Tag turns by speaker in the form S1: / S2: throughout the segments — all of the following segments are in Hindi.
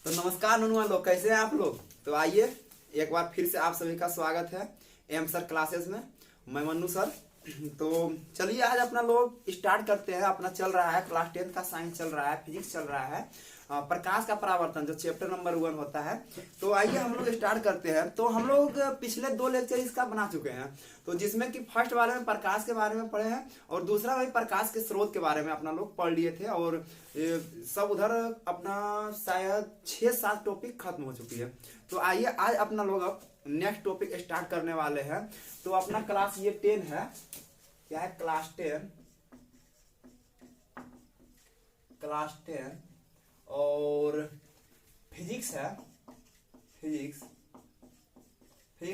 S1: तो नमस्कार ननुआ लोग, कैसे हैं आप लोग। तो आइए एक बार फिर से आप सभी का स्वागत है एम सर क्लासेस में। मैं मन्नू सर। तो चलिए आज अपना लोग स्टार्ट करते हैं। अपना चल रहा है क्लास 10 का साइंस चल रहा है, फिजिक्स चल रहा है, प्रकाश का परावर्तन जो चैप्टर नंबर 1 होता है। तो आइए हम लोग स्टार्ट करते हैं। तो हम लोग पिछले 2 लेक्चर इसका बना चुके हैं, तो जिसमें कि फर्स्ट वाले में प्रकाश के बारे में पढ़े हैं और दूसरा वही प्रकाश के स्रोत के बारे में अपना लोग पढ़ लिए थे। और सब उधर अपना शायद 6-7 टॉपिक खत्म हो चुकी है। तो आइए आज अपना लोग अब नेक्स्ट टॉपिक स्टार्ट करने वाले हैं। तो अपना क्लास ये 10 है, क्या है क्लास 10 और फिजिक्स है। फिजिक्स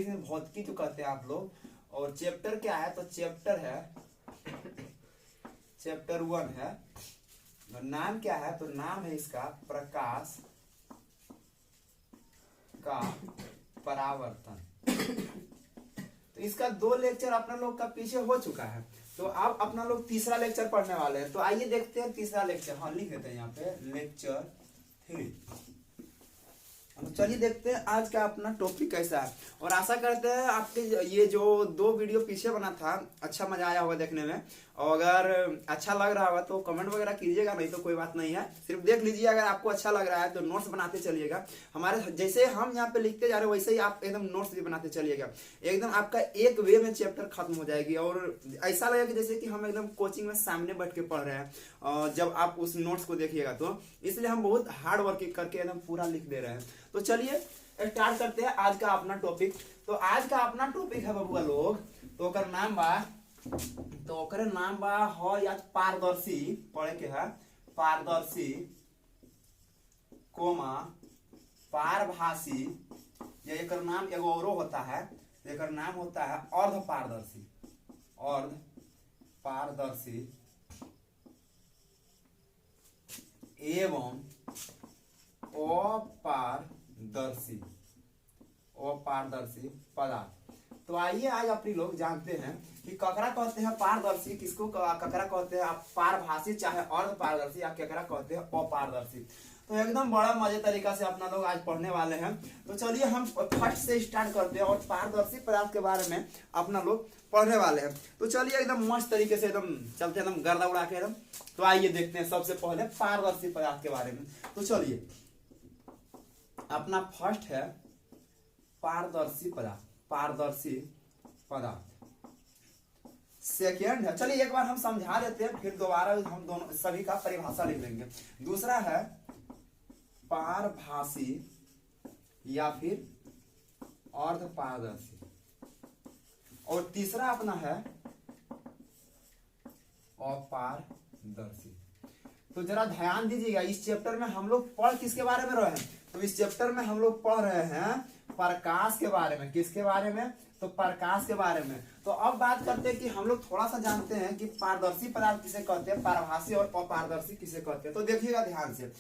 S1: में भौतिकी जो कहते हैं आप लोग। और चैप्टर क्या है, तो चैप्टर है चैप्टर 1 है। नाम क्या है, तो नाम है इसका प्रकाश का परावर्तन। तो इसका 2 लेक्चर अपना लोग का पीछे हो चुका है। तो अब अपना लोग तीसरा लेक्चर पढ़ने वाले हैं। तो आइए देखते हैं तीसरा लेक्चर। हाँ लिख देते हैं यहाँ पे लेक्चर 3। चलिए देखते हैं आज का अपना टॉपिक कैसा है। और आशा करते हैं आपके ये जो 2 वीडियो पीछे बना था अच्छा मजा आया होगा देखने में। और अगर अच्छा लग रहा होगा तो कमेंट वगैरह कीजिएगा, नहीं तो कोई बात नहीं है, सिर्फ देख लीजिए। अगर आपको अच्छा लग रहा है तो नोट्स बनाते चलिएगा। हमारे जैसे हम यहाँ पे लिखते जा रहे हैं वैसे ही आप एकदम नोट्स भी बनाते चलिएगा। एकदम आपका एक वे में चैप्टर खत्म हो जाएगी और ऐसा लगेगा कि जैसे कि हम एकदम कोचिंग में सामने बैठ के पढ़ रहे हैं जब आप उस नोट्स को देखिएगा। तो इसलिए हम बहुत हार्ड वर्किंग करके एकदम पूरा लिख दे रहे हैं। तो चलिए स्टार्ट करते हैं आज का अपना टॉपिक। तो आज का अपना टॉपिक है बबुआ लोग, तो ओकर नाम बा हो या पारदर्शी पढ़े के है। पारदर्शी कोमा पारभासी, या एकर नाम एगो औरो होता है, एकर नाम होता है अर्ध पारदर्शी। अर्ध पारदर्शी एवं अपारदर्शी पदार्थ। तो आइए आज अपनी लोग जानते हैं कि ककरा कहते हैं पारदर्शी, किसको ककरा कहते हैं पारभासी, चाहे अर्ध पारदर्शी, या ककरा कहते हैं अपारदर्शी। तो एकदम बड़ा मजे तरीका से अपना लोग आज पढ़ने वाले हैं। तो चलिए हम फर्स्ट से स्टार्ट करते हैं और पारदर्शी पदार्थ के बारे में अपना लोग पढ़ने वाले हैं। तो चलिए एकदम मस्त तरीके से एकदम चलते एकदम गर्दा उड़ा के एकदम। तो आइए देखते हैं सबसे पहले पारदर्शी पदार्थ के बारे में। तो चलिए अपना फर्स्ट है पारदर्शी पदार्थ। पारदर्शी पदार्थ सेकेंड है, चलिए एक बार हम समझा देते हैं, फिर दोबारा हम दोनों सभी का परिभाषा लिख लेंगे। दूसरा है पारभासी या फिर अर्ध पारदर्शी, और तीसरा अपना है अपारदर्शी। तो जरा ध्यान दीजिएगा, इस चैप्टर में हम लोग पढ़ किसके बारे में रहे हैं, तो इस चैप्टर में हम लोग पढ़ रहे हैं प्रकाश के बारे में। किसके बारे में, तो प्रकाश के बारे में। तो अब बात करते हैं कि हम लोग थोड़ा सा जानते हैं कि पारदर्शी पदार्थ किसे कहते हैं, पारभासी और अपारदर्शी किसे कहते हैं। तो देखिएगा ध्यान से,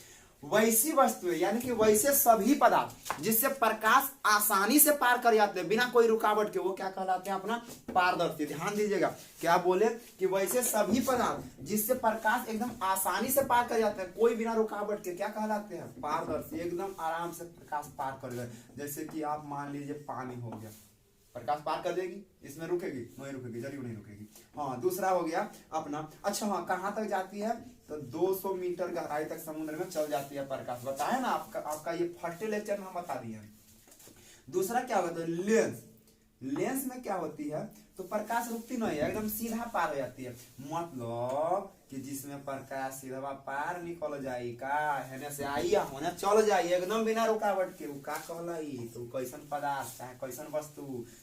S1: वैसी वस्तुएं यानी कि वैसे सभी पदार्थ जिससे प्रकाश आसानी से पार कर जाते हैं बिना कोई रुकावट के, वो क्या कहलाते हैं, अपना पारदर्शी। ध्यान दीजिएगा, क्या बोले कि वैसे सभी पदार्थ जिससे प्रकाश एकदम आसानी से पार कर जाते हैं कोई बिना रुकावट के, क्या कहलाते हैं, पारदर्शी। एकदम आराम से प्रकाश पार कर गए। जैसे कि आप मान लीजिए पानी हो गया, प्रकाश पार कर देगी, इसमें रुकेगी नहीं, रुकेगी जरूर नहीं रुकेगी। हाँ दूसरा हो गया अपना, अच्छा हाँ कहाँ तक जाती है, तो 200 मीटर गहराई तक समुद्र में चल जाती है प्रकाश। बताया ना आपका ये फर्स्ट लेक्चर में हम बता दिए हैं। दूसरा क्या होता है, लेंस। लेंस में क्या होती है, तो प्रकाश रुकती नहीं है, एकदम सीधा पार हो जाती है। मतलब कि जिसमें प्रकाश सीधा पार निकल जाई, का हेने से आई होने चल जाई एकदम बिना रुकावट के, का कहलाई, तो कैसन पदार्थ चाहे कैसन वस्तु,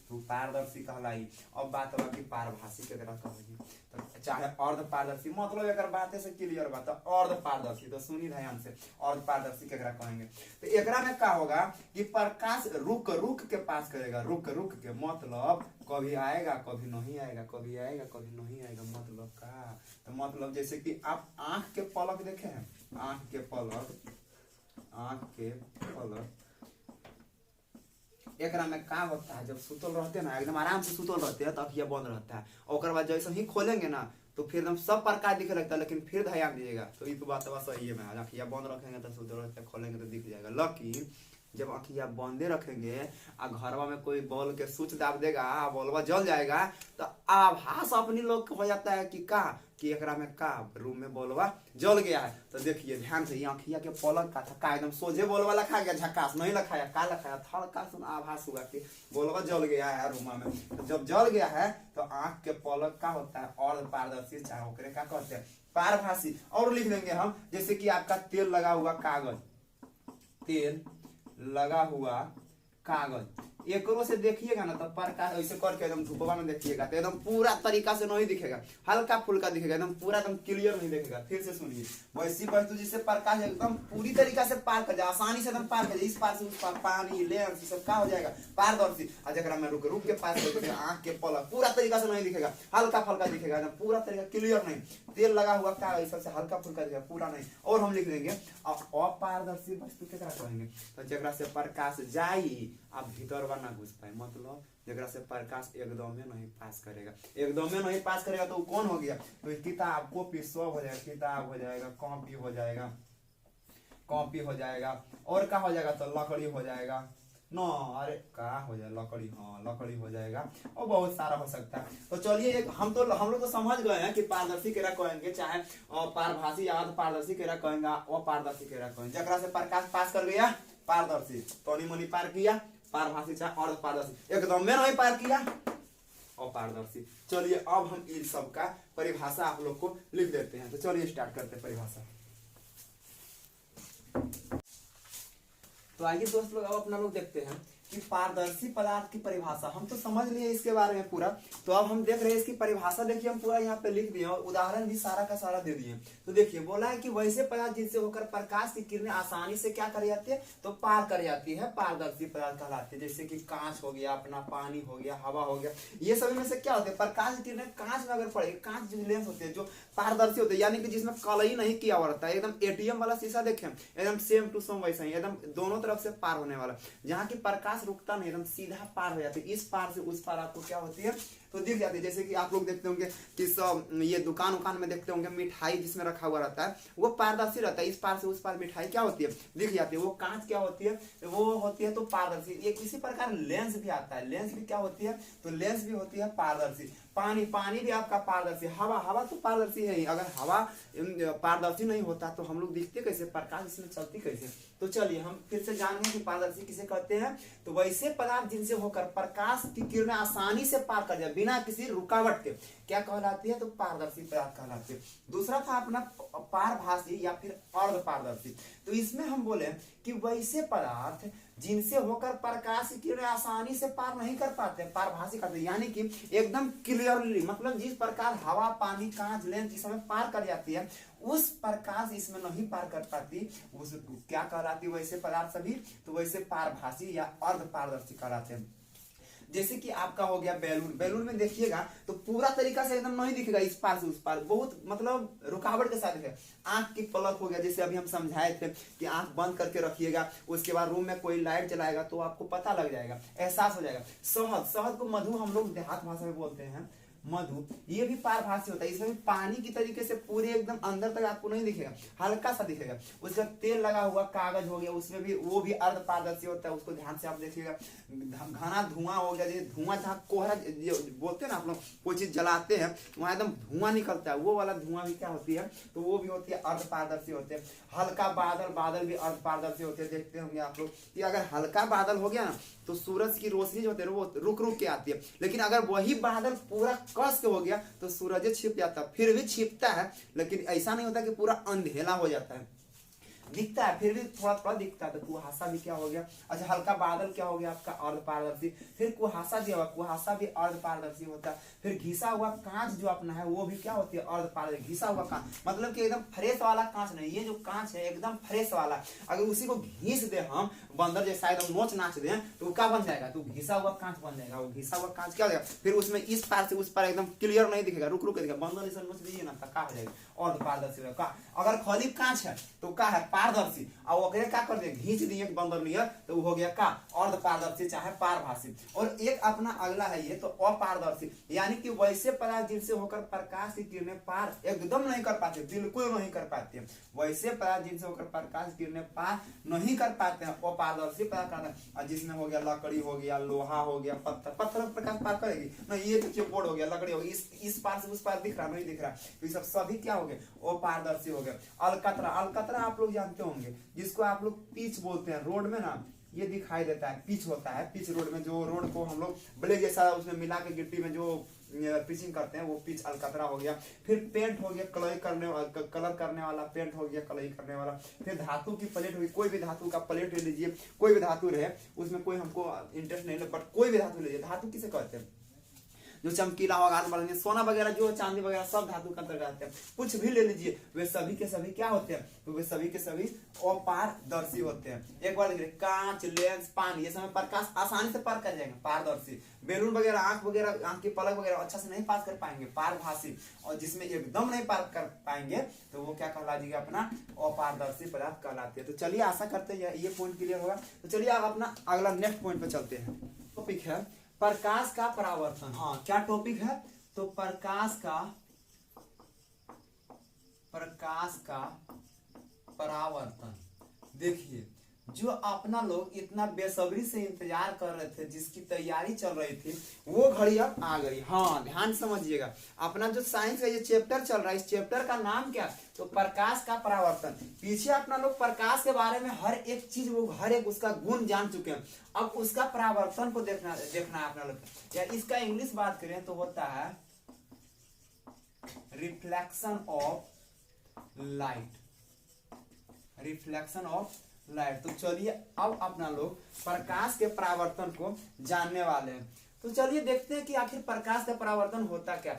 S1: तो पारदर्शी कहलाई। अब बात होगा कि पारभासी केकरा कहलाई, तो चाहे अर्ध पारदर्शी, मतलब एक बातें से क्लियर बात है। अर्ध पारदर्शी, तो सुनी ध्यान से, अर्ध पारदर्शी केकरा कहेंगे, तो एकरा में क्या होगा कि प्रकाश रुक रुक के पास करेगा, रुक रुक के, मतलब कभी आएगा कभी नहीं आएगा, कभी आएगा कभी नहीं आएगा। मतलब का, तो मतलब जैसे कि आप आंख के पलक देखे हैं, आंख के पलक एकरा में क्या होता है, जब सुतल रहते हैं ना, एकदम आराम से सुतल रहते हैं, तो अखिया बंद रहता है। और बाद जैसे ही खोलेंगे ना, तो फिर एकदम सब प्रकाश दिखे लगता है। लेकिन फिर ध्यान दीजिएगा, तो ये तो बात सही है। मैं आँखिया बंद रखेंगे तो खोलेंगे तो दिख जाएगा। लेकिन जब आँखिया बंदे रखेंगे आ घरवा में कोई बॉल के स्विच दाब देगा, बॉलवा जल जाएगा, तो आभास अपनी लोग हो जाता है कि एकरा में का रूम में बॉलवा जल गया है। तो देखिए ध्यान से, आँखिया के पलक का था एकदम सोझे बॉलवा लखा गया, झकास नहीं लखाया, का लखाया थड़का सुन आभास हुआ कि बॉलवा जल गया है रूम में। तो जब जल गया है तो आँख के पलक का होता है और पारदर्शी, चाहे ओकरे का कहते हैं पारभासी। और लिख देंगे हम, जैसे कि आपका तेल लगा हुआ कागज, तेल लगा हुआ कागज, एकरो से देखिएगा ना तो प्रकाश ऐसे करके एकदम धूपवा में देखिएगा तो एकदम पूरा तरीका से नहीं दिखेगा, हल्का फुल्का दिखेगा, एकदम पूरा एकदम क्लियर नहीं दिखेगा। फिर से सुनिए, वैसी वस्तु जिससे प्रकाश एकदम पूरी तरीका से पार कर जाए, आसानी से एकदम पार कर जाए, इस पार से उस पार, पानी लेंस सब का हो जाएगा पारदर्शी। और जरा में रुक रुक के पास करके आंख के पलक पूरा तरीका से नहीं दिखेगा, हल्का फुल्का दिखेगा, एकदम पूरा तरीका क्लियर नहीं। तेल लगा हुआ कागज सबसे हल्का फुल्का दिखेगा, पूरा नहीं। और हम लिख देंगे अपारदर्शी वस्तु केकरा कहेंगे, तो जरा से प्रकाश जाई आप भीतर ना घुस पाए, मतलब जरा से प्रकाश एकदम में नहीं पास करेगा। एकदम में नहीं पास करेगा तो कौन हो गया, तो किताब कॉपी सब हो जाएगा, किताब हो जाएगा, कॉपी हो जाएगा, कॉपी हो जाएगा, और क्या हो जाएगा, तो लकड़ी हो जाएगा नो, अरे क्या हो जाए लकड़ी, हाँ लकड़ी हो जाएगा, और बहुत सारा हो सकता है। तो चलिए एक हम लोग तो समझ गए हैं कि पारदर्शी केरा कहेंगे, चाहे पारभासी या पारदर्शी केरा कहेंगे, अपारदर्शी केरा कहेंगे। जरा से प्रकाश पास कर गया पारदर्शी, तोनी मोनी पार किया पारभासी, चाहे अर्ध पारदर्शी, एकदम में नहीं पार किया अपारदर्शी। चलिए अब हम इन सब का परिभाषा आप लोग को लिख देते हैं। तो चलिए स्टार्ट करते हैं परिभाषा। तो आइए दोस्त लोग अब अपना लोग देखते हैं कि पारदर्शी पदार्थ की परिभाषा हम तो समझ लिए इसके बारे में पूरा। तो अब हम देख रहे हैं इसकी परिभाषा, देखिए हम पूरा यहाँ पे लिख दिए और उदाहरण भी सारा का सारा दे दिए। तो देखिए बोला है कि वैसे पदार्थ जिनसे होकर प्रकाश की किरणें आसानी से क्या कर जाती है, तो पार कर जाती है, पारदर्शी पदार्थ कहलाते हैं। जैसे कि कांच हो गया, अपना पानी हो गया, हवा हो गया, ये सभी में से क्या होते हैं, प्रकाश की किरणें कांच में अगर पड़ेगी, कांच जो लेंस होते हैं जो पारदर्शी होते हैं, यानी कि जिसमें कलई नहीं किया हुआ रहता है, एकदम एटीएम वाला शीशा देखें, एकदम सेम टू सेम वैसा ही, एकदम दोनों तरफ से पार होने वाला, जहाँ की प्रकाश रुकता नहीं, एकदम सीधा पार हो जाती है। इस पार से उस पार आपको क्या होती है, तो दिख जाती है। जैसे कि आप लोग देखते होंगे कि सब ये दुकान में देखते होंगे मिठाई जिसमें रखा हुआ रहता है, वो पारदर्शी रहता है, इस पार से उस पार मिठाई क्या होती है, दिख जाती है। वो कांच क्या होती है, वो होती है तो पारदर्शी। ये किसी प्रकार लेंस भी आता है, लेंस भी क्या होती है, तो लेंस भी होती है पारदर्शी। पानी भी आपका पारदर्शी, हवा तो पारदर्शी है ही। अगर हवा पारदर्शी नहीं होता तो हम लोग दिखते कैसे, प्रकाश इसमें चलती कैसे। तो चलिए हम फिर से जानेंगे कि पारदर्शी किसे कहते हैं। तो वैसे पदार्थ जिनसे होकर प्रकाश की किरणें आसानी से पार कर जाए बिना किसी रुकावट के, क्या कहलाती है, तो पारदर्शी पदार्थ कहलाती है। दूसरा था अपना पारभासी या फिर अर्ध पारदर्शी। तो इसमें हम बोले कि वैसे पदार्थ जिनसे होकर प्रकाश की किरणें आसानी से पार नहीं कर पाते, पारभासी कहते हैं, यानी कि एकदम क्लियरली, मतलब जिस प्रकार हवा, पानी, कांच, लेंस जिस समय पार कर जाती है, उस प्रकाश इसमें नहीं पार कर पाती, उस क्या कहलाती है वैसे पदार्थ सभी, तो वैसे पारभासी या अर्ध पारदर्शी कहलाते हैं। जैसे कि आपका हो गया बैलून में देखिएगा तो पूरा तरीका से एकदम नहीं दिखेगा, इस पार से उस पार, बहुत मतलब रुकावट के साथ दिखेगा। आंख की पलक हो गया, जैसे अभी हम समझाए थे कि आंख बंद करके रखिएगा, उसके बाद रूम में कोई लाइट जलाएगा तो आपको पता लग जाएगा, एहसास हो जाएगा। शहद को मधु हम लोग देहात भाषा में बोलते हैं, मधु, ये भी पारभासी होता है। इसमें भी पानी की तरीके से पूरे एकदम अंदर तक आपको नहीं दिखेगा, हल्का सा दिखेगा। उसका तेल लगा हुआ कागज हो गया, उसमें भी वो भी अर्ध पारदर्शी होता है, उसको ध्यान से आप देखिएगा। घना धुआं हो गया, जैसे धुआं जहाँ कोहरा बोलते हैं ना आप लोग, कोई चीज जलाते हैं वहां एकदम धुआं निकलता है, वो वाला धुआं भी क्या होती है, तो वो भी होती है अर्ध पारदर्शी होते हैं। हल्का बादल भी अर्ध पारदर्शी होते हैं। देखते होंगे आप लोग कि अगर हल्का बादल हो गया ना तो सूरज की रोशनी जो होती है वो रुक रुक के आती है, लेकिन अगर वही बादल पूरा कस के हो गया तो सूरज छिप जाता है। फिर भी छिपता है, लेकिन ऐसा नहीं होता कि पूरा अंधेरा हो जाता है, दिखता है, फिर भी थोड़ा थोड़ा दिखता है। तो कुहासा भी क्या हो गया, अच्छा हल्का बादल क्या हो गया आपका अर्ध पारदर्शी। फिर कुहासा जो है, कुहासा भी अर्ध पारदर्शी होता है। फिर घिसा हुआ कांच जो अपना है वो भी क्या होती है, अर्ध पारदर्शी। घिसा हुआ कांच मतलब कि एकदम फ्रेश वाला कांच नहीं, ये जो कांच है एकदम फ्रेश वाला, अगर उसी को घीस दे हम बंदर जैसा एकदम नोच नाच दे तो वो क्या बन जाएगा, तो घिसा हुआ कांच बन जाएगा। वो घिसा हुआ कांच क्या हो जाएगा, फिर उसमें इस पार से उस पार एकदम क्लियर नहीं दिखेगा, रुक रुक के दिखेगा। बंदर जैसा नोच दीजिए ना, क्या हो जाएगा, अर्ध पारदर्शी। अगर खाली कांच है तो क्या है, पारदर्शी, और ओकरे क्या कर दिए घींच दिए बंदर नियर, तो वो हो गया का अर्ध पारदर्शी चाहे पारभासी। और एक अपना अगला है ये तो अपारदर्शी, यानी कि वैसे पदार्थ जिनसे होकर प्रकाश की किरणें पार एकदम नहीं कर पाते, बिल्कुल नहीं कर पाते, वैसे पदार्थ जिनसे होकर प्रकाश की किरणें पार नहीं कर पाते हैं अपारदर्शी पदार्थ कहते हैं। और जिसमें हो गया लकड़ी हो गया, लोहा हो गया, पत्थर, पत्थर प्रकाश पार करेगी नहीं, ये देखिए बोर्ड हो गया, लकड़ी हो गई, इस पार से उस पार दिख रहा नहीं दिख रहा, तो ये सब सभी क्या हो गए अपारदर्शी हो गए। अलकतरा, अलकतरा आप लोग जानते होंगे, जिसको आप लोग पिच बोलते हैं, रोड में ना ये दिखाई देता है, पिच होता है, पिच रोड में जो रोड को हम लोग ब्लेड जैसा उसमें मिला के गिट्टी में जो पिचिंग करते हैं वो पिच अलकतरा हो गया। फिर पेंट हो गया, कलर करने वाला पेंट हो गया, कलई करने वाला। फिर धातु की प्लेट होगी, कोई भी धातु का प्लेट ले लीजिए, कोई भी धातु रहे, उसमें कोई हमको इंटरेस्ट नहीं है, बट कोई भी धातु लीजिए, धातु किसे कहते हैं जो चमकीला होगा, सोना वगैरह जो चांदी वगैरह सब धातु का अंतर्गत आते हैं। कुछ भी ले लीजिए, वे सभी के सभी क्या होते हैं, तो वे सभी के सभी अपारदर्शी होते हैं। एक बार देखिए कांच, लेंस, पानी, ये समय प्रकाश आसानी से पार कर जाएंगे, पारदर्शी। बैलून वगैरह, आंख वगैरह, आंख की पलक वगैरह अच्छा से नहीं पास कर पाएंगे, पारभासी। और जिसमें एकदम नहीं पार कर पाएंगे तो वो क्या कहला जाएगा अपना अपारदर्शी पदार्थ कहलाते हैं। तो चलिए आशा करते हैं ये पॉइंट क्लियर होगा। तो चलिए आप अपना अगला नेक्स्ट पॉइंट पे चलते हैं। टॉपिक है प्रकाश का परावर्तन। हाँ क्या टॉपिक है, तो प्रकाश का परावर्तन। देखिए जो अपना लोग इतना बेसब्री से इंतजार कर रहे थे, जिसकी तैयारी चल रही थी, वो घड़ी अब आ गई। हाँ ध्यान समझिएगा, अपना जो साइंस का ये चैप्टर चल रहा है, इस चैप्टर का नाम क्या, तो प्रकाश का परावर्तन। पीछे अपना लोग प्रकाश के बारे में हर एक चीज, वो हर एक उसका गुण जान चुके हैं, अब उसका परावर्तन को देखना है अपना लोग। या इसका इंग्लिश बात करें तो होता है reflection of light, reflection of light. तो चलिए अब अपना लोग प्रकाश के परावर्तन को जानने वाले हैं। तो चलिए देखते हैं कि आखिर प्रकाश का परावर्तन होता क्या।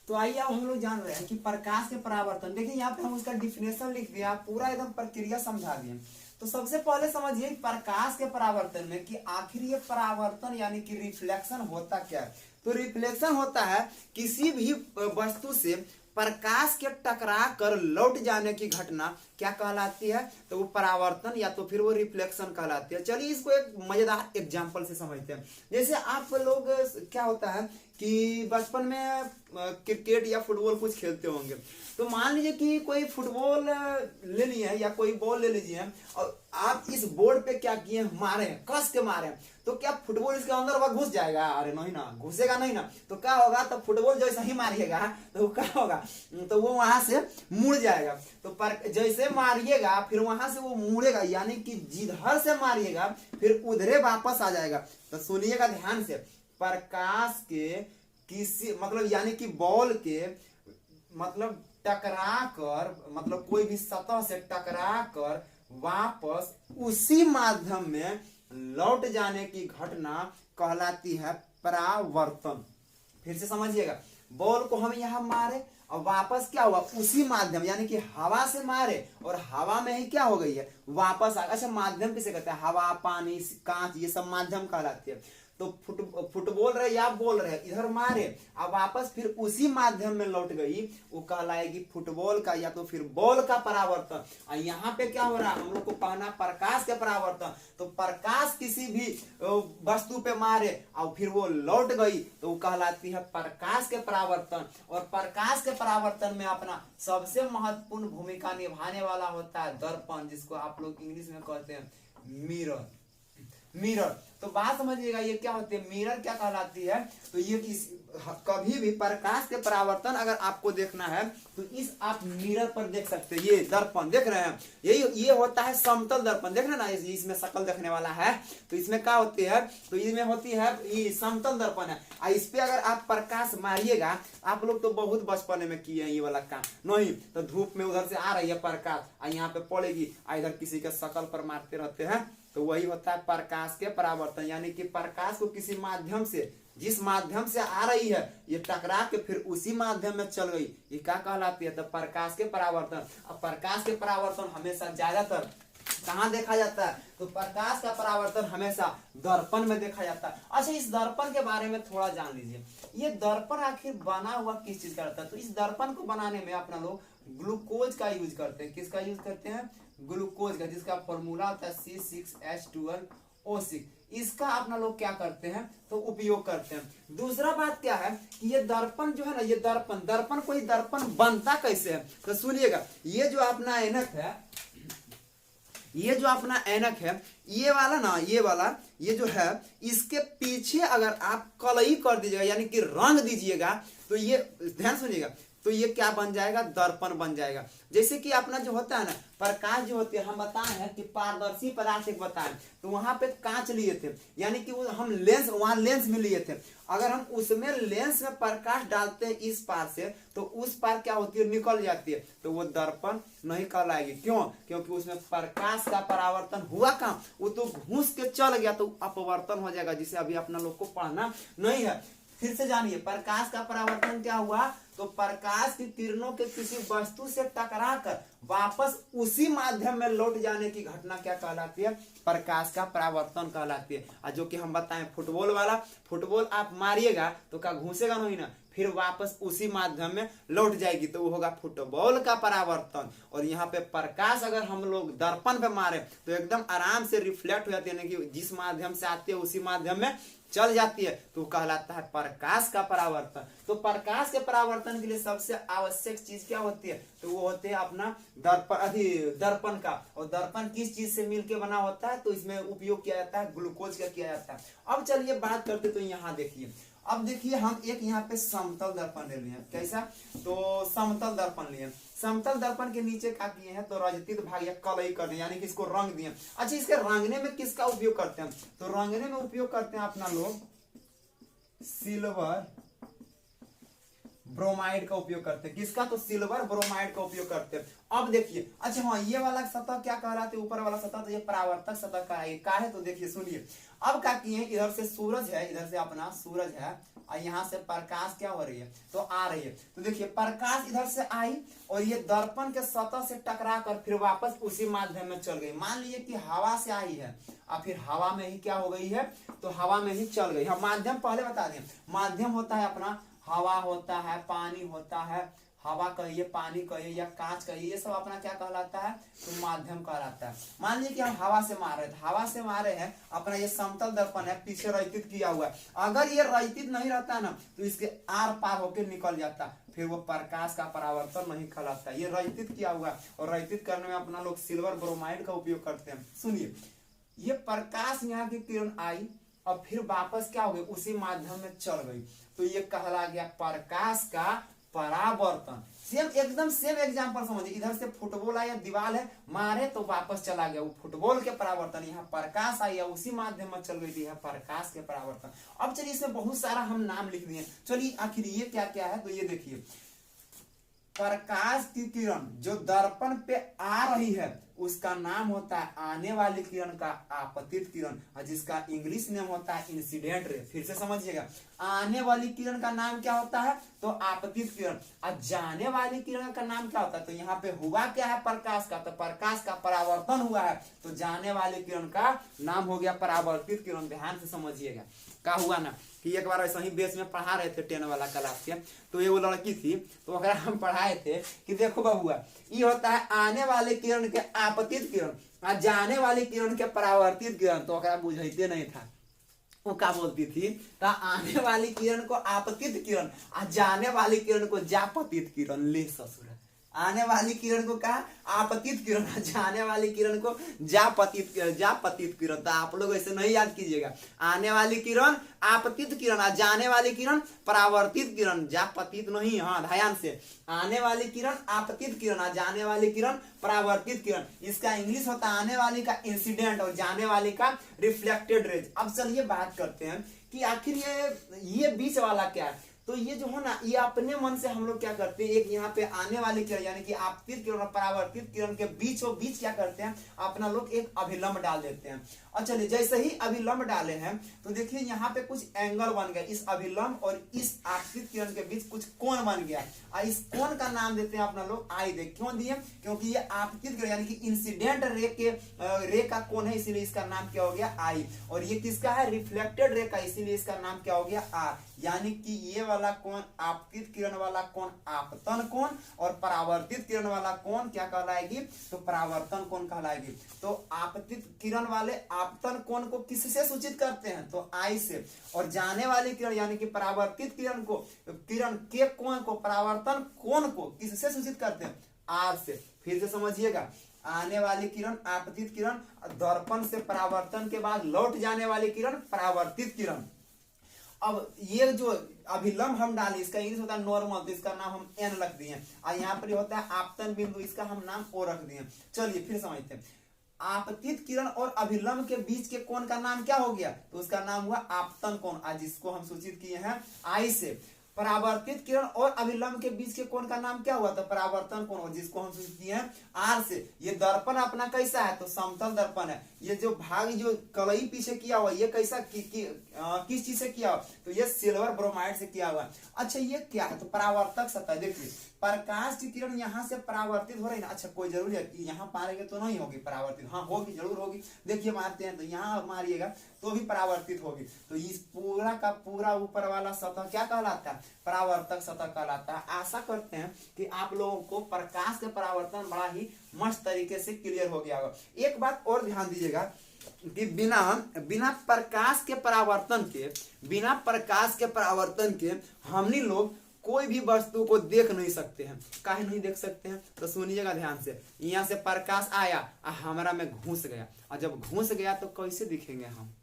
S1: तो आइए अब हम लोग जान रहे हैं कि प्रकाश के परावर्तन। देखिए यहाँ पे हम उसका डिफिनेशन लिख दिया, पूरा एकदम प्रक्रिया समझा दिए। तो सबसे पहले समझिए प्रकाश के परावर्तन में कि आखिर ये परावर्तन यानी कि रिफ्लेक्शन होता क्या है। तो रिफ्लेक्शन होता है किसी भी वस्तु से प्रकाश के टकरा कर लौट जाने की घटना क्या कहलाती है, तो वो परावर्तन या तो फिर वो रिफ्लेक्शन कहलाती है। चलिए इसको एक मजेदार एग्जांपल से समझते हैं। जैसे आप लोग क्या होता है कि बचपन में क्रिकेट या फुटबॉल कुछ खेलते होंगे, तो मान लीजिए कि कोई फुटबॉल ले लिए है या कोई बॉल ले लीजिए और आप इस बोर्ड पे क्या किए, मारे हैं, कस के मारे हैं, तो क्या फुटबॉल इसके अंदर वह घुस जाएगा? अरे नहीं ना, घुसेगा नहीं ना। तो क्या होगा, तो फुटबॉल जैसे ही मारिएगा तो क्या होगा, तो वो वहां से मुड़ जाएगा। तो जैसे मारिएगा फिर वहां से वो मुड़ेगा, यानी कि जिधर से मारिएगा फिर उधरे वापस आ जाएगा। तो सुनिएगा ध्यान से, प्रकाश के किसी मतलब यानी कि बॉल के मतलब टकरा कर, मतलब कोई भी सतह से टकरा कर वापस उसी माध्यम में लौट जाने की घटना कहलाती है परावर्तन। फिर से समझिएगा, बॉल को हम यहां मारे और वापस क्या हुआ, उसी माध्यम यानी कि हवा से मारे और हवा में ही क्या हो गई है, वापस आ। अच्छा माध्यम किसे कहते हैं, हवा, पानी, कांच, ये सब माध्यम कहलाती है। तो फुटबॉल रहे या बॉल रहे, इधर मारे अब वापस फिर उसी माध्यम में लौट गई, वो कहलाएगी फुटबॉल का या तो फिर बॉल का परावर्तन। और यहाँ पे क्या हो रहा है, हम लोग को कहना प्रकाश के परावर्तन। तो प्रकाश किसी भी वस्तु पे मारे और फिर वो लौट गई तो वो कहलाती है प्रकाश के परावर्तन। और प्रकाश के परावर्तन में अपना सबसे महत्वपूर्ण भूमिका निभाने वाला होता है दर्पण, जिसको आप लोग इंग्लिश में कहते हैं मिरर। मिरर, तो बात समझिएगा, ये क्या होती है, मिरर क्या कहलाती है, तो ये कभी भी प्रकाश के परावर्तन अगर आपको देखना है तो इस आप मिरर पर देख सकते हैं। ये दर्पण देख रहे हैं, ये होता है समतल दर्पण, देख रहे हैं ना, इसमें शक्ल देखने वाला है, तो इसमें क्या होती है, तो इसमें होती है ये समतल दर्पण है। और इस पे अगर आप प्रकाश मारिएगा, आप लोग तो बहुत बचपन में किए हैं ये वाला काम, नहीं तो धूप में उधर से आ रही है प्रकाश और यहाँ पे पड़ेगी, इधर किसी के शक्ल पर मारते रहते हैं, तो वही होता है प्रकाश के परावर्तन। यानी कि प्रकाश को किसी माध्यम से, जिस माध्यम से आ रही है, ये टकरा के फिर उसी माध्यम में चल गई, ये क्या कहलाती है, तो प्रकाश के परावर्तन। अब प्रकाश के परावर्तन हमेशा ज्यादातर कहाँ देखा जाता है, तो प्रकाश का परावर्तन हमेशा दर्पण में देखा जाता है। अच्छा इस दर्पण के बारे में थोड़ा जान लीजिए, ये दर्पण आखिर बना हुआ किस चीज का रहता है, तो इस दर्पण को बनाने में अपना लोग ग्लूकोज का यूज करते हैं। किसका यूज करते हैं, ग्लूकोज का, जिसका फॉर्मूला होता है C6H12O6, इसका अपना लोग क्या करते हैं तो उपयोग करते हैं। दूसरा बात क्या है कि ये दर्पण जो है ना, ये दर्पण कोई दर्पण बनता कैसे है तो सुनिएगा। ये जो अपना ऐनक है, ये जो अपना ऐनक है, ये वाला ना, ये वाला, ये जो है, इसके पीछे अगर आप कलई कर दीजिएगा यानी कि रंग दीजिएगा तो ये, ध्यान सुनिएगा, तो ये क्या बन जाएगा, दर्पण बन जाएगा। जैसे कि अपना जो होता है ना प्रकाश जो होती है, हम बताए हैं कि पारदर्शी पदार्थ एक बताए, तो वहां पे कांच लिए थे, यानी कि वो हम लेंस, वहां लेंस में लिए थे। अगर हम उसमें लेंस में प्रकाश डालते हैं इस पार से, तो उस पार क्या होती है, निकल जाती है, तो वो दर्पण नहीं कहलाएगी। क्यों? क्योंकि उसमें प्रकाश का परावर्तन हुआ काम, वो तो घुस के चल गया तो अपवर्तन हो जाएगा, जिसे अभी अपना लोग को पढ़ना नहीं है। फिर से जानिए, प्रकाश का परावर्तन क्या हुआ, तो प्रकाश की किरणों के किसी वस्तु से टकराकर वापस उसी माध्यम में लौट जाने की घटना क्या कहलाती है, प्रकाश का परावर्तन कहलाती है। जो कि हम बताएं फुटबॉल वाला, फुटबॉल आप मारिएगा तो क्या घुसेगा नहीं ना, फिर वापस उसी माध्यम में लौट जाएगी, तो वो होगा फुटबॉल का परावर्तन। और यहाँ पे प्रकाश अगर हम लोग दर्पण पे मारे तो एकदम आराम से रिफ्लेक्ट हो जाती है, यानी कि जिस माध्यम से आती है उसी माध्यम में चल जाती है, तो कहलाता है प्रकाश का परावर्तन। तो प्रकाश के परावर्तन के लिए सबसे आवश्यक चीज क्या होती है, तो वो होते हैं अपना दर्पण का। और दर्पण किस चीज से मिलके बना होता है, तो इसमें उपयोग किया जाता है ग्लूकोज का किया जाता है। अब चलिए बात करते, तो यहाँ देखिए, अब देखिए हम एक यहाँ पे समतल दर्पण ले लिए, कैसा, तो समतल दर्पण लिए। समतल दर्पण के नीचे क्या किए हैं, तो रजतित भाग या कलई कर दिए, यानी कि इसको रंग दिए। अच्छा, इसके रंगने में किसका उपयोग करते हैं, तो रंगने में उपयोग करते हैं अपना लोग सिल्वर ब्रोमाइड का उपयोग करते हैं। किसका, तो सिल्वर ब्रोमाइड का उपयोग करते हैं। अब देखिए, अच्छा हाँ, ये वाला सतह क्या कहलाते हैं, ऊपर वाला सतह, तो ये परावर्तक सतह का है, तो देखिए सुनिए, अब क्या किए, इधर से सूरज है, इधर से अपना सूरज है, और यहाँ से प्रकाश क्या हो रही है, तो आ रही है। तो देखिए प्रकाश इधर से आई और ये दर्पण के सतह से टकरा कर फिर वापस उसी माध्यम में चल गई। मान लीजिए कि हवा से आई है और फिर हवा में ही क्या हो गई है, तो हवा में ही चल गई। हम माध्यम पहले बता दें, माध्यम होता है अपना हवा होता है, पानी होता है, हवा कहिए, पानी कहिए या कांच कहिए, ये सब अपना क्या कहलाता है, तो माध्यम कहलाता है। मान लीजिए कि हम हवा से मार रहे थे, हवा से मारे हैं, अपना ये समतल दर्पण है, पीछे रैतित किया हुआ है। अगर ये रैतित नहीं रहता ना, तो इसके आर पार होकर निकल जाता, फिर वो प्रकाश का परावर्तन नहीं कहलाता। ये रैतित किया हुआ है, और रैतित करने में अपना लोग सिल्वर ब्रोमाइड का उपयोग करते हैं। सुनिए, ये प्रकाश यहाँ की किरण आई और फिर वापस क्या हो गई, उसी माध्यम में चल गई, तो ये कहला गया प्रकाश का परावर्तन। सेम एकदम सेम एग्जांपल समझिए, इधर से फुटबॉल आया, दीवार है, मारे तो वापस चला गया, वो फुटबॉल के परावर्तन। यहाँ प्रकाश आया, उसी माध्यम में चल गई थी, यहाँ प्रकाश के परावर्तन। अब चलिए इसमें बहुत सारा हम नाम लिख दिए, चलिए आखिर ये क्या क्या है, तो ये देखिए, प्रकाश की किरण जो दर्पण पे आ रही है उसका नाम होता है आने वाली किरण का आपतित किरण, और जिसका इंग्लिश नेम होता है इंसिडेंट रे। फिर से समझिएगा, आने वाली किरण का नाम क्या होता है, तो आपतित किरण। और जाने वाली किरण का नाम क्या होता है, तो यहाँ पे हुआ क्या है, प्रकाश का, तो प्रकाश का परावर्तन हुआ है, तो जाने वाली किरण का नाम हो गया परावर्तित किरण। ध्यान से समझिएगा, क्या हुआ ना कि एक बार ऐसा ही बेस में पढ़ा रहे थे 10 वाला क्लास के, तो ये वो लड़की थी, तो अगर हम पढ़ाए थे कि देखो बबुआ, ये होता है आने वाले किरण के आपतित किरण और जाने वाली किरण के परावर्तित किरण, तो अगर बुझाइते नहीं था, वो क्या बोलती थी, तो आने वाली किरण को आपतित किरण और जाने वाली किरण को जापतित किरण। ले ससुर, आने वाली किरण को कहा आपतित किरण, जाने वाली किरण को जापतित किरण। तो आप लोग ऐसे नहीं याद कीजिएगा, आने वाली किरण आपतित किरण और जाने वाली किरण परावर्तित किरण, जापतित नहीं। हाँ ध्यान से, आने वाली किरण आपतित किरण और जाने वाली किरण परावर्तित किरण। इसका इंग्लिश होता है आने वाली का इंसिडेंट और जाने वाली का रिफ्लेक्टेड रेज। अब चलिए बात करते हैं कि आखिर ये बीच वाला क्या है। तो ये जो है ना, ये अपने मन से हम लोग क्या करते हैं, एक यहाँ पे आने वाली किरण यानी कि आपतित किरण और परावर्तित किरण के बीच क्या करते हैं, अपना लोग एक अभिलंब डाल देते हैं। और चलिए जैसे ही अभिलंब डाले हैं तो देखिए यहाँ पे कुछ एंगल बन गया, इस अभिलंब और इस आपतित किरण के बीच कुछ कोण बन गया। इस कोण का नाम देते हैं अपना लोग आई रे। क्यों दिए? क्योंकि ये आपतित किरण यानी कि इंसिडेंट रे का कोण है, इसीलिए इसका नाम क्या हो गया आई। और ये किसका है? रिफ्लेक्टेड रे का, इसीलिए इसका नाम क्या हो गया आर। यानी कि ये वाला कोण आपतित किरण वाला कोण आपतन कोण, और परावर्तित किरण वाला कोण क्या कहलाएगी? तो परावर्तन कोण कहलाएगी। तो आपतित किरण वाले आपतन कोण को किससे सूचित करते हैं? तो आई से। और जाने वाली किरण यानी कि परावर्तित किरण को, किरण के कोण को, परावर्तन कोण को किससे सूचित करते हैं? आर से। फिर से समझिएगा, आने वाली किरण आपतित किरण, दर्पण से परावर्तन के बाद लौट जाने वाली किरण परावर्तित किरण। अब ये जो अभिलंब हम डाले, इसका इंग्लिश होता है नॉर्मल, तो इसका नाम हम एन रख दिए। और यहाँ पर होता है आपतन बिंदु, इसका हम नाम ओ रख दिए। चलिए फिर समझते हैं, आपतित किरण और अभिलंब के बीच के कोण का नाम क्या हो गया? तो उसका नाम हुआ आपतन कोण, आज जिसको हम सूचित किए हैं आई से। परावर्तित किरण और अभिलंब के बीच के कोण का नाम क्या हुआ? तो परावर्तन कोण, और जिसको हम सूचित किए हैं आर से। ये दर्पण अपना कैसा है? तो समतल दर्पण है। ये जो भाग जो कलई पीछे किया हुआ, ये कैसा किस चीज से किया हुआ? तो ये सिल्वर ब्रोमाइड से किया हुआ है। अच्छा ये क्या है? तो परावर्तक सतह। देखिए प्रकाश की किरण यहाँ से परावर्तित हो रही है ना। अच्छा कोई जरूरी है कि यहाँ मारेंगे तो नहीं होगी परावर्तित? हाँ होगी, जरूर होगी। देखिए मारते हैं तो यहाँ मारिएगा तो भी परावर्तित होगी। तो इस पूरा का पूरा ऊपर वाला सतह क्या कहलाता है? परावर्तक सतह कहलाता है। आशा करते हैं कि आप लोगों को प्रकाश के परावर्तन बड़ा ही मस्त तरीके से क्लियर हो गया होगा। एक बात और ध्यान दीजिएगा कि बिना प्रकाश के परावर्तन के हमनी लोग कोई भी वस्तु को देख नहीं सकते हैं। काहे नहीं देख सकते हैं? तो सुनिएगा ध्यान से। यहाँ से प्रकाश आया और हमारा में घुस गया, और जब घुस गया तो कैसे दिखेंगे हम?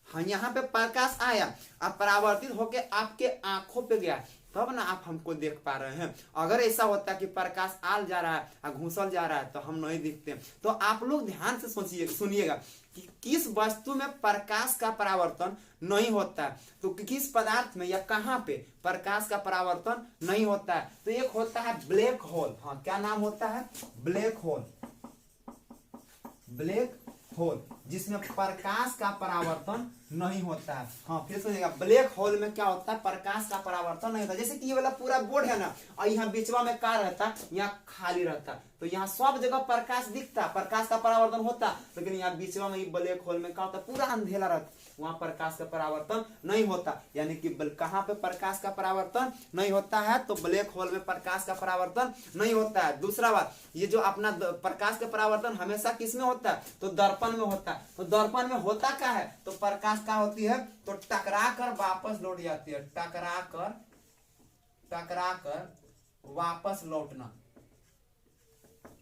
S1: हाँ यहाँ पे प्रकाश आया और परावर्तित होके आपके आंखों पे गया, तब ना आप हमको देख पा रहे हैं। अगर ऐसा होता कि प्रकाश आल जा रहा है और घुसल जा रहा है तो हम नहीं दिखते। तो आप लोग ध्यान से सोचिए, सुनिएगा कि किस वस्तु में प्रकाश का परावर्तन नहीं होता है, तो किस पदार्थ में या कहां पे प्रकाश का परावर्तन नहीं होता है? तो एक होता है ब्लैक होल। हाँ क्या नाम होता है? Black hole. ब्लैक होल जिसमें प्रकाश का परावर्तन नहीं होता है। हाँ फिर सुनिएगा, ब्लैक होल में क्या होता है? प्रकाश का परावर्तन नहीं होता। जैसे कि ये वाला पूरा बोर्ड है ना, और यहाँ बीचवा में क्या रहता? यहाँ खाली रहता, तो यहाँ सब जगह प्रकाश दिखता, प्रकाश का परावर्तन होता। लेकिन यहाँ बीचवा में ब्लैक होल में क्या होता? पूरा अंधेरा रहता, वहां प्रकाश का परावर्तन नहीं होता। यानी कि कहाँ पे प्रकाश का परावर्तन नहीं होता है? तो ब्लैक होल में प्रकाश का परावर्तन नहीं होता है। दूसरा बात, ये जो अपना प्रकाश का परावर्तन हमेशा किसमें होता है? तो दर्पण में होता है। तो दर्पण में होता क्या है? तो प्रकाश क्या होती है? तो टकरा कर वापस लौट जाती है। टकरा कर वापस लौटना।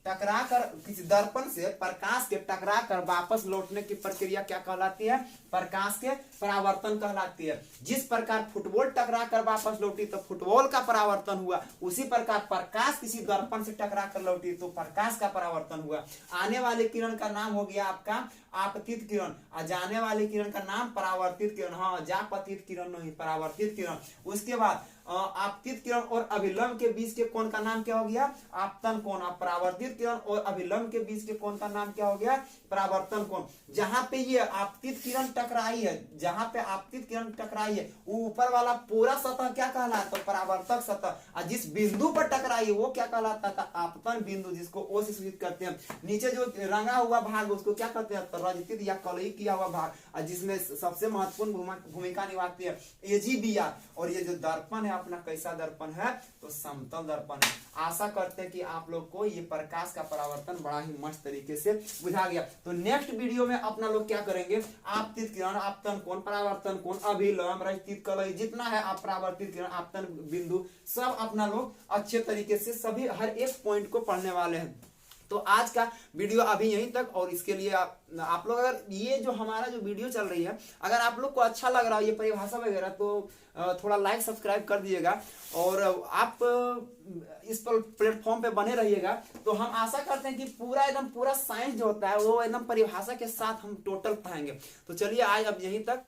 S1: टकरा कर किसी दर्पण से प्रकाश के टकरा कर वापस लौटने की प्रक्रिया क्या कहलाती है? प्रकाश के परावर्तन कहलाती है। जिस प्रकार फुटबॉल टकरा कर वापस लौटी तो फुटबॉल का परावर्तन हुआ, उसी प्रकार प्रकाश किसी दर्पण से टकरा कर लौटी तो प्रकाश का परावर्तन हुआ। आने वाले किरण का नाम हो गया आपका आपतित किरण, और जाने वाली किरण का नाम परावर्तित किरण। हाँ जापतित किरण नहीं, परावर्तित किरण। उसके बाद आपतित किरण और अभिलंब के बीच के कोण का नाम क्या हो गया? आपतन कोण। परावर्तित किरण और अभिलंब के बीच के कोण का नाम क्या हो गया? परावर्तन कोण। जहां पे ये आपतित किरण टकराई है, जहां पे आपतित किरण टकराई है वो ऊपर वाला पूरा सतह क्या कहलाता? तो परावर्तक सतह। और जिस बिंदु पर टकराई है वो क्या कहलाता था? आपतन बिंदु, जिसको ओ से सूचित करते हैं। नीचे जो रंगा हुआ भाग उसको क्या कहते हैं? रजित या कलई किया हुआ भाग, जिसमें सबसे महत्वपूर्ण भूमिका निभाती है एजीबीआर। और ये जो दर्पण है अपना कैसा दर्पण है? तो समतल दर्पण है। आशा करते हैं कि आप लोग को ये प्रकाश का परावर्तन बड़ा ही मस्त तरीके से बुझा गया। तो नेक्स्ट वीडियो में अपना लोग क्या करेंगे? आपतित किरण, आपतन कोण, परावर्तन कोण, अभिलंब, रजित कलई, जितना है आप परावर्तित किरण, आपतन बिंदु, सब अपना लोग अच्छे तरीके से सभी हर एक पॉइंट को पढ़ने वाले हैं। तो आज का वीडियो अभी यहीं तक। और इसके लिए आप लोग अगर ये जो हमारा जो वीडियो चल रही है अगर आप लोग को अच्छा लग रहा हो ये परिभाषा वगैरह, तो थोड़ा लाइक सब्सक्राइब कर दीजिएगा। और आप इस पर प्लेटफॉर्म पे बने रहिएगा। तो हम आशा करते हैं कि एकदम पूरा साइंस जो होता है वो एकदम परिभाषा के साथ हम टोटल पढ़ाएंगे। तो चलिए आज अब यहीं तक।